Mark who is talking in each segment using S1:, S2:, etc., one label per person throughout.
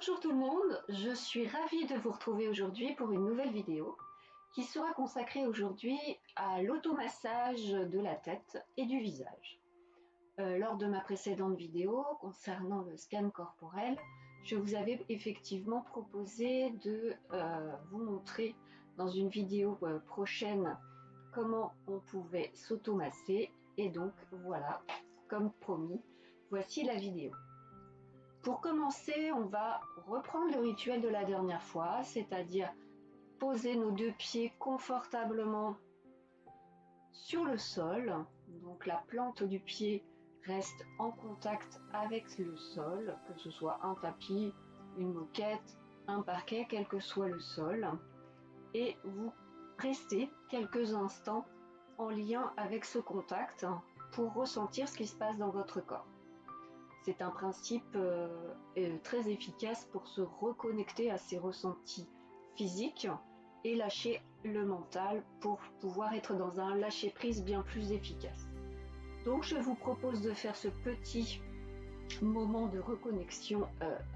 S1: Bonjour tout le monde, je suis ravie de vous retrouver aujourd'hui pour une nouvelle vidéo qui sera consacrée aujourd'hui à l'automassage de la tête et du visage. Lors de ma précédente vidéo concernant le scan corporel, je vous avais effectivement proposé de vous montrer dans une vidéo prochaine comment on pouvait s'automasser et donc voilà, comme promis, voici la vidéo. Pour commencer, on va reprendre le rituel de la dernière fois, c'est-à-dire poser nos deux pieds confortablement sur le sol. Donc la plante du pied reste en contact avec le sol, que ce soit un tapis, une moquette, un parquet, quel que soit le sol. Et vous restez quelques instants en lien avec ce contact pour ressentir ce qui se passe dans votre corps. C'est un principe très efficace pour se reconnecter à ses ressentis physiques et lâcher le mental pour pouvoir être dans un lâcher-prise bien plus efficace. Donc je vous propose de faire ce petit moment de reconnexion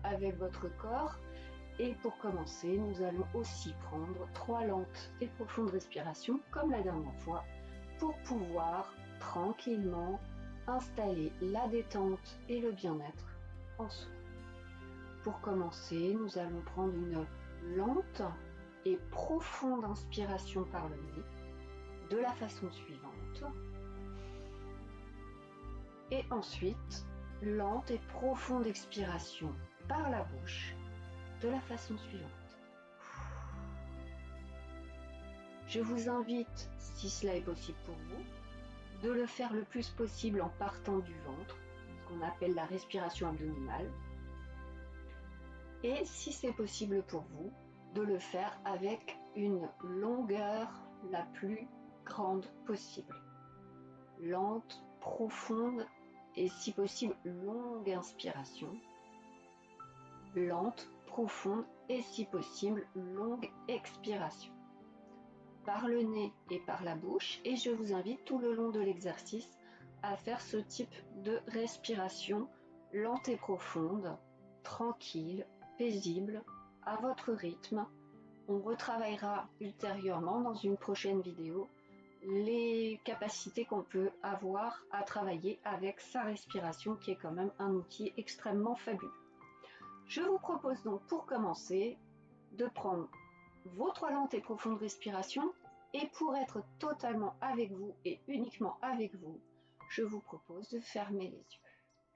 S1: avec votre corps. Et pour commencer, nous allons aussi prendre 3 lentes et profondes respirations comme la dernière fois pour pouvoir tranquillement installer la détente et le bien-être en soi. Pour commencer, nous allons prendre une lente et profonde inspiration par le nez de la façon suivante. Et ensuite, lente et profonde expiration par la bouche de la façon suivante. Je vous invite, si cela est possible pour vous, de le faire le plus possible en partant du ventre, ce qu'on appelle la respiration abdominale. Et si c'est possible pour vous, de le faire avec une longueur la plus grande possible. Lente, profonde et si possible longue inspiration. Lente, profonde et si possible longue expiration. Par le nez et par la bouche, et je vous invite tout le long de l'exercice à faire ce type de respiration lente et profonde, tranquille, paisible, à votre rythme. On retravaillera ultérieurement dans une prochaine vidéo les capacités qu'on peut avoir à travailler avec sa respiration qui est quand même un outil extrêmement fabuleux. Je vous propose donc pour commencer de prendre vos 3 lentes et profondes respirations et pour être totalement avec vous et uniquement avec vous, je vous propose de fermer les yeux.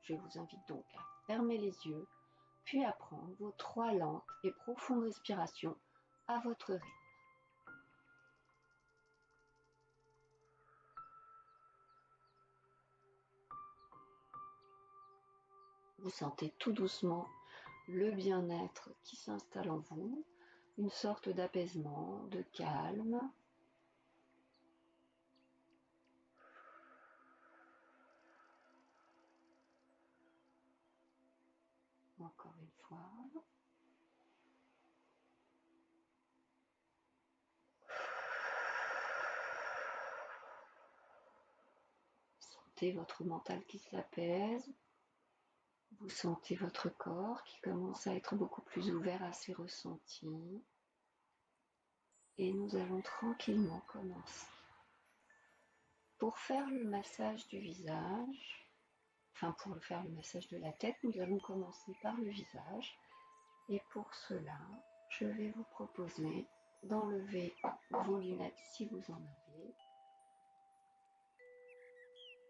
S1: Je vous invite donc à fermer les yeux puis à prendre vos 3 lentes et profondes respirations à votre rythme. Vous sentez tout doucement le bien-être qui s'installe en vous, une sorte d'apaisement, de calme. Encore une fois. Sentez votre mental qui s'apaise. Vous sentez votre corps qui commence à être beaucoup plus ouvert à ses ressentis. Et nous allons tranquillement commencer. Pour faire le massage du visage, pour faire le massage de la tête, nous allons commencer par le visage. Et pour cela, je vais vous proposer d'enlever vos lunettes si vous en avez.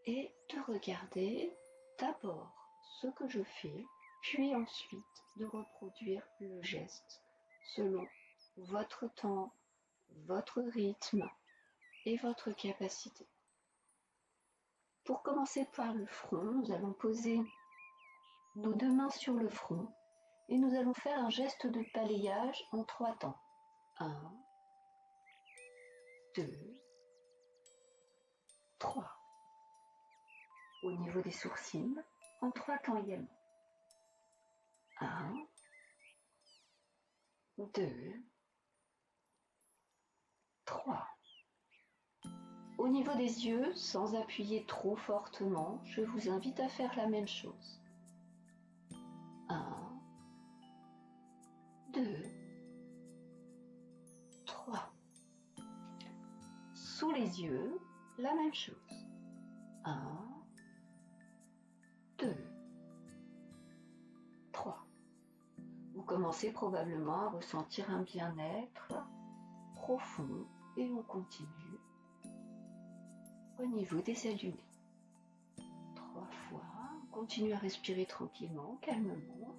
S1: Et de regarder d'abord ce que je fais, puis ensuite de reproduire le geste selon votre temps, votre rythme et votre capacité. Pour commencer par le front, nous allons poser nos 2 mains sur le front et nous allons faire un geste de balayage en 3 temps. 1, 2, 3. Au niveau des sourcils, en 3 temps également. 1, 2, 3. Au niveau des yeux, sans appuyer trop fortement, je vous invite à faire la même chose. 1, 2, 3. Sous les yeux, la même chose. 1, 2, 3. Vous commencez probablement à ressentir un bien-être profond et on continue au niveau des ailes du nez. 3 fois. On continue à respirer tranquillement, calmement,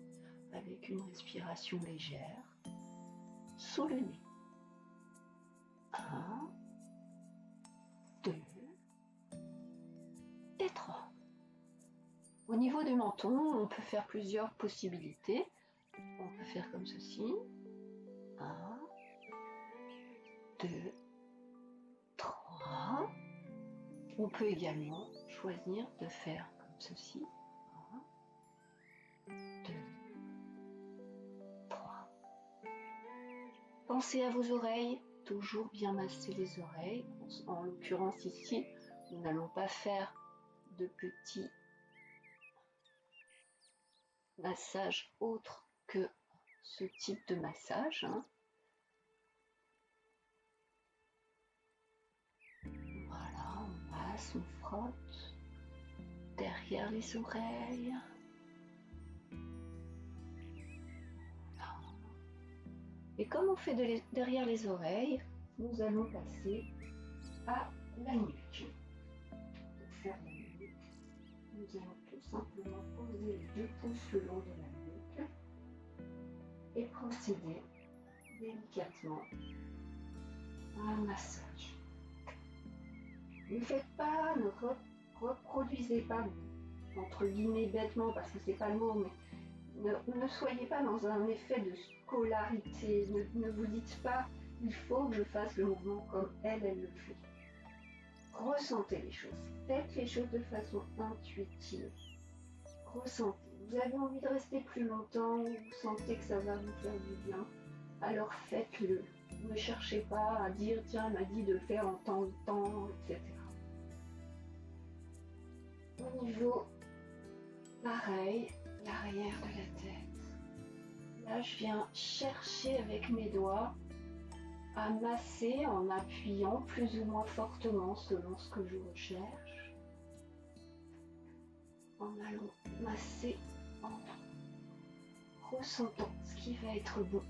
S1: avec une respiration légère sous le nez. 1, 2 et 3. Au niveau du menton, on peut faire plusieurs possibilités. On peut faire comme ceci. 1, 2, 3. On peut également choisir de faire comme ceci. 1, 2, 3. Pensez à vos oreilles, toujours bien masser les oreilles. En l'occurrence ici, nous n'allons pas faire de petits massages autres que ce type de massage. Voilà, on masse, on frotte derrière les oreilles. Voilà. Et comme on fait derrière les oreilles, nous allons passer à la nuque. Pour faire la nuque, nous allons tout simplement poser les 2 pouces le long de la nuque et procéder délicatement à un massage. Ne faites pas, ne reproduisez pas, entre guillemets bêtement, parce que c'est pas le mot, mais ne soyez pas dans un effet de scolarité. Ne vous dites pas, il faut que je fasse le mouvement comme elle le fait. Ressentez les choses. Faites les choses de façon intuitive. Ressentez. Vous avez envie de rester plus longtemps, vous sentez que ça va vous faire du bien, alors faites-le. Ne cherchez pas à dire, tiens, elle m'a dit de le faire en temps de temps, etc. Au niveau, pareil, l'arrière de la tête. Là, je viens chercher avec mes doigts à masser en appuyant plus ou moins fortement selon ce que je recherche. En allant masser en ressentant ce qui va être bon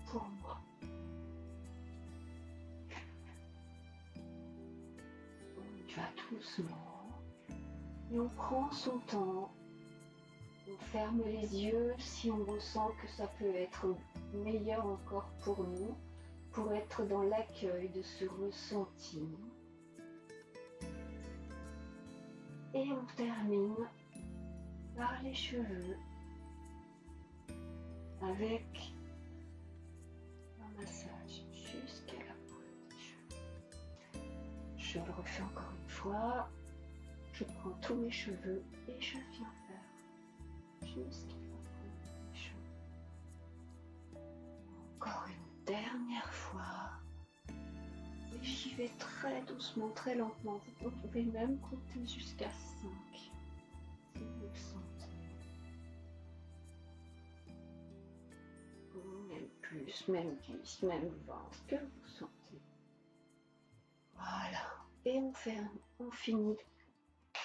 S1: pour moi. On y va doucement et on prend son temps. On ferme les yeux si on ressent que ça peut être meilleur encore pour nous, pour être dans l'accueil de ce ressenti. Et on termine par les cheveux avec un massage jusqu'à la pointe des cheveux. Je le refais encore une fois. Je prends tous mes cheveux et je viens faire jusqu'à la pointe des cheveux. Encore une dernière fois. Et j'y vais très doucement, très lentement. Vous pouvez même compter jusqu'à 5 si vous le sentez. Même plus, même 10, même 20, ce que vous sentez. Voilà. Et on finit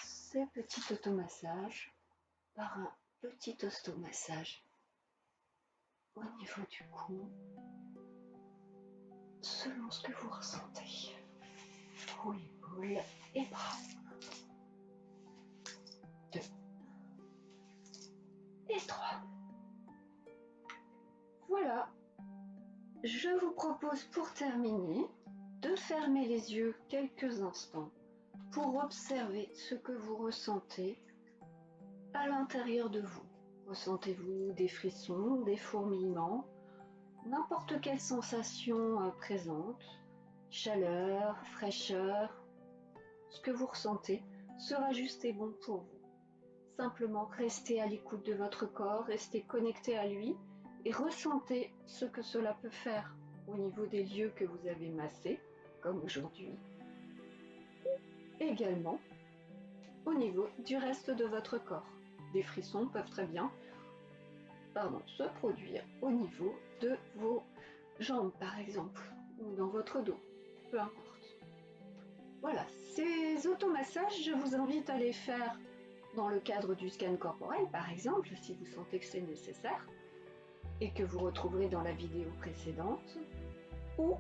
S1: ce petit automassage par un petit ostomassage au niveau du cou, selon ce que vous ressentez. Pour épaules et bras. 2 et 3. Voilà. Je vous propose pour terminer de fermer les yeux quelques instants pour observer ce que vous ressentez à l'intérieur de vous. Ressentez-vous des frissons, des fourmillements, n'importe quelle sensation présente, chaleur, fraîcheur, ce que vous ressentez sera juste et bon pour vous. Simplement restez à l'écoute de votre corps, restez connecté à lui et ressentez ce que cela peut faire au niveau des lieux que vous avez massés, comme aujourd'hui. Également au niveau du reste de votre corps. Des frissons peuvent très bien se produire au niveau de vos jambes par exemple, ou dans votre dos, peu importe. Voilà, ces automassages, je vous invite à les faire dans le cadre du scan corporel par exemple, si vous sentez que c'est nécessaire, et que vous retrouverez dans la vidéo précédente, ou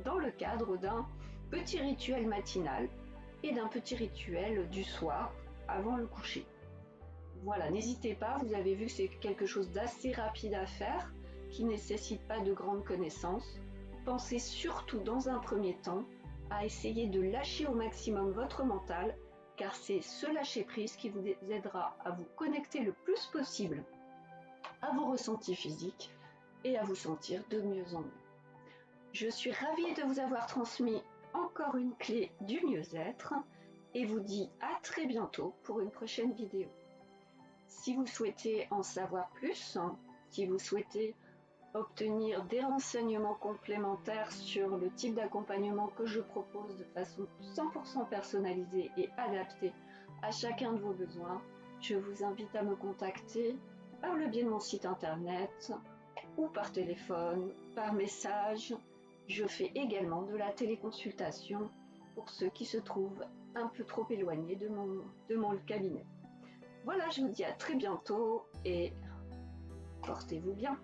S1: dans le cadre d'un petit rituel matinal et d'un petit rituel du soir avant le coucher. Voilà, n'hésitez pas, vous avez vu que c'est quelque chose d'assez rapide à faire, qui ne nécessite pas de grandes connaissances. Pensez surtout dans un premier temps à essayer de lâcher au maximum votre mental, car c'est ce lâcher-prise qui vous aidera à vous connecter le plus possible à vos ressentis physiques et à vous sentir de mieux en mieux. Je suis ravie de vous avoir transmis encore une clé du mieux-être et vous dis à très bientôt pour une prochaine vidéo. Si vous souhaitez en savoir plus, si vous souhaitez obtenir des renseignements complémentaires sur le type d'accompagnement que je propose de façon 100% personnalisée et adaptée à chacun de vos besoins, je vous invite à me contacter par le biais de mon site internet ou par téléphone, par message. Je fais également de la téléconsultation pour ceux qui se trouvent un peu trop éloignés de mon cabinet. Voilà, je vous dis à très bientôt et portez-vous bien.